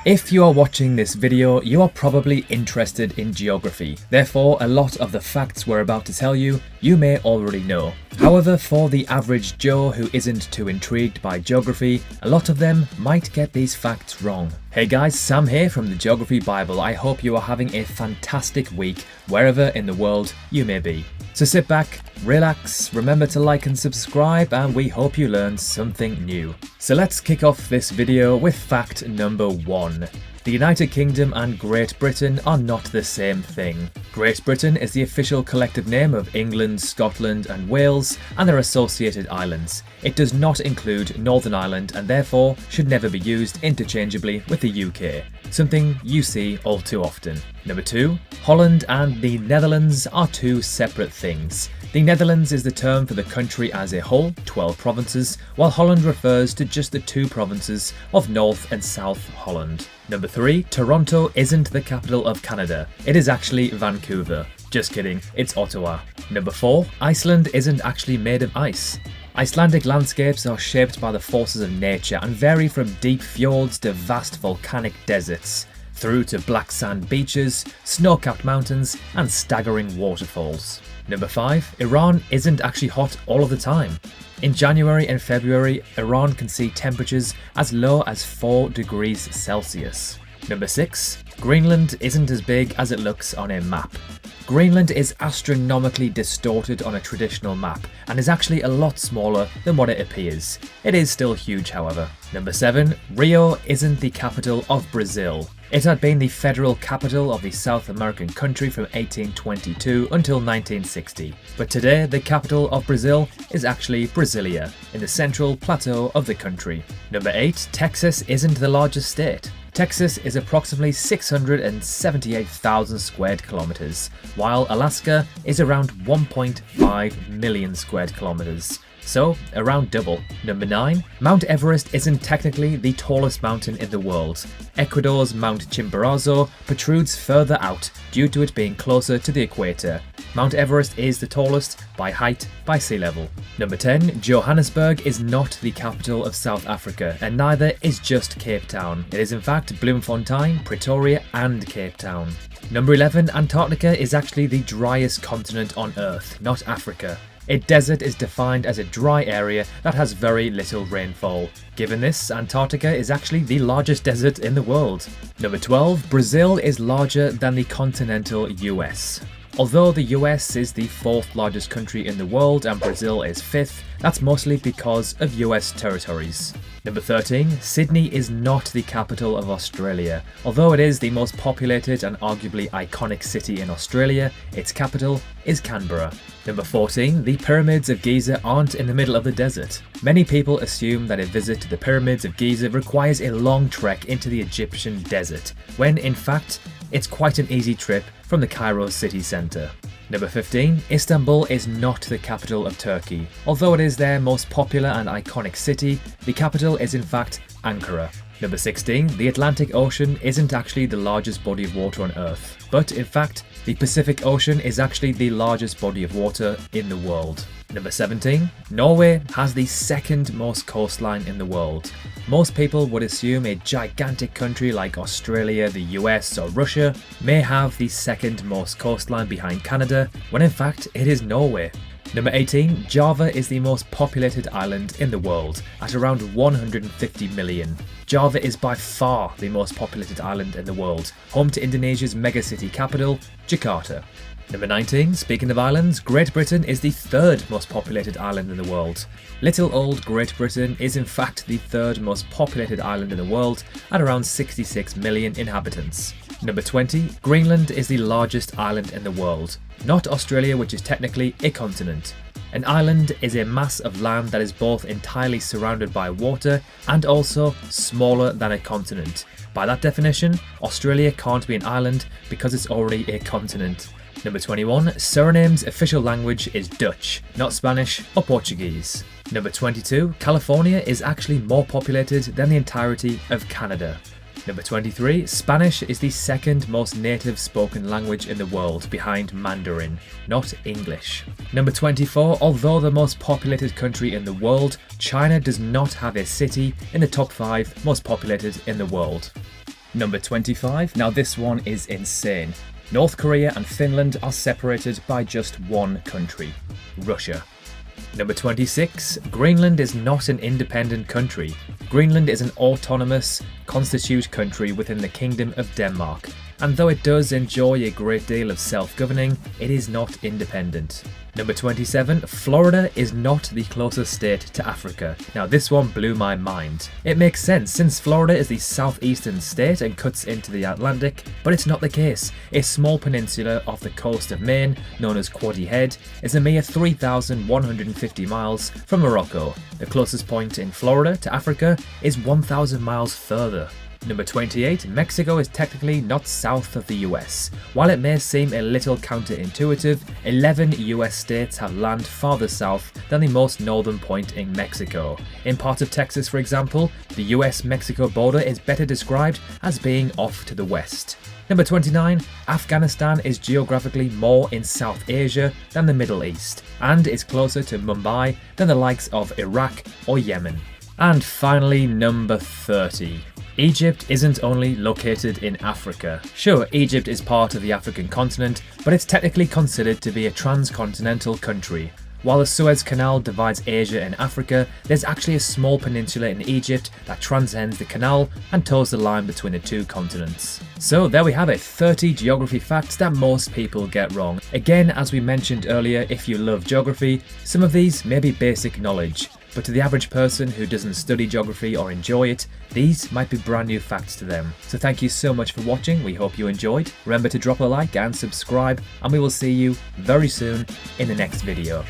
If you are watching this video, you are probably interested in geography. Therefore, a lot of the facts we're about to tell you, you may already know. However, for the average Joe who isn't too intrigued by geography, a lot of them might get these facts wrong. Hey guys, Sam here from the Geography Bible. I hope you are having a fantastic week wherever in the world you may be. So sit back, relax, remember to like and subscribe, and we hope you learned something new. So let's kick off this video with fact number 1. The United Kingdom and Great Britain are not the same thing. Great Britain is the official collective name of England, Scotland and Wales and their associated islands. It does not include Northern Ireland and therefore should never be used interchangeably with the UK, something you see all too often. Number 2. Holland and the Netherlands are two separate things. The Netherlands is the term for the country as a whole, 12 provinces, while Holland refers to just the two provinces of North and South Holland. Number 3. Toronto isn't the capital of Canada. It is actually Vancouver. Just kidding, it's Ottawa. Number 4. Iceland isn't actually made of ice. Icelandic landscapes are shaped by the forces of nature and vary from deep fjords to vast volcanic deserts, through to black sand beaches, snow-capped mountains and staggering waterfalls. Number 5. Iran isn't actually hot all of the time. In January and February, Iran can see temperatures as low as 4 degrees Celsius. Number 6. Greenland isn't as big as it looks on a map. Greenland is astronomically distorted on a traditional map and is actually a lot smaller than what it appears. It is still huge, however. Number 7. Rio isn't the capital of Brazil. It had been the federal capital of the South American country from 1822 until 1960. But today, the capital of Brazil is actually Brasilia, in the central plateau of the country. Number 8. Texas isn't the largest state. Texas is approximately 678,000 squared kilometers, while Alaska is around 1.5 million squared kilometers. So, around double. Number 9. Mount Everest isn't technically the tallest mountain in the world. Ecuador's Mount Chimborazo protrudes further out due to it being closer to the equator. Mount Everest is the tallest by height by sea level. Number 10. Johannesburg is not the capital of South Africa, and neither is just Cape Town. It is in fact Bloemfontein, Pretoria and Cape Town. Number 11. Antarctica is actually the driest continent on Earth, not Africa. A desert is defined as a dry area that has very little rainfall. Given this, Antarctica is actually the largest desert in the world. Number 12. Brazil is larger than the continental US. Although the US is the 4th largest country in the world and Brazil is 5th, that's mostly because of US territories. Number 13. Sydney is not the capital of Australia. Although it is the most populated and arguably iconic city in Australia, its capital is Canberra. Number 14. The pyramids of Giza aren't in the middle of the desert. Many people assume that a visit to the pyramids of Giza requires a long trek into the Egyptian desert, when in fact, it's quite an easy trip from the Cairo city centre. Number 15. Istanbul is not the capital of Turkey. Although it is their most popular and iconic city, the capital is in fact Ankara. Number 16. The Atlantic Ocean isn't actually the largest body of water on Earth, but in fact, the Pacific Ocean is actually the largest body of water in the world. Number 17. Norway has the 2nd most coastline in the world. Most people would assume a gigantic country like Australia, the US or Russia may have the 2nd most coastline behind Canada, when in fact it is Norway. Number 18. Java is the most populated island in the world, at around 150 million. Java is by far the most populated island in the world, home to Indonesia's megacity capital, Jakarta. Number 19. Speaking of islands, Great Britain is the 3rd most populated island in the world. Little old Great Britain is in fact the 3rd most populated island in the world at around 66 million inhabitants. Number 20. Greenland is the largest island in the world, not Australia, which is technically a continent. An island is a mass of land that is both entirely surrounded by water and also smaller than a continent. By that definition, Australia can't be an island because it's already a continent. Number 21. Suriname's official language is Dutch, not Spanish or Portuguese. Number 22. California is actually more populated than the entirety of Canada. Number 23. Spanish is the 2nd most native spoken language in the world, behind Mandarin, not English. Number 24. Although the most populated country in the world, China does not have a city in the top 5 most populated in the world. Number 25. Now this one is insane. North Korea and Finland are separated by just one country, Russia. Number 26. Greenland is not an independent country. Greenland is an autonomous, constituted country within the Kingdom of Denmark, and though it does enjoy a great deal of self-governing, it is not independent. Number 27. Florida is not the closest state to Africa. Now this one blew my mind. It makes sense since Florida is the southeastern state and cuts into the Atlantic, but it's not the case. A small peninsula off the coast of Maine, known as Quoddy Head, is a mere 3,150 miles from Morocco. The closest point in Florida to Africa is 1,000 miles further. Number 28. Mexico is technically not south of the US. While it may seem a little counterintuitive, 11 US states have land farther south than the most northern point in Mexico. In part of Texas, for example, the US-Mexico border is better described as being off to the west. Number 29. Afghanistan is geographically more in South Asia than the Middle East, and is closer to Mumbai than the likes of Iraq or Yemen. And finally, number 30. Egypt isn't only located in Africa. Sure, Egypt is part of the African continent, but it's technically considered to be a transcontinental country. While the Suez Canal divides Asia and Africa, there's actually a small peninsula in Egypt that transcends the canal and toes the line between the two continents. So there we have it, 30 geography facts that most people get wrong. Again, as we mentioned earlier, if you love geography, some of these may be basic knowledge. But to the average person who doesn't study geography or enjoy it, these might be brand new facts to them. So thank you so much for watching, we hope you enjoyed. Remember to drop a like and subscribe, and we will see you very soon in the next video.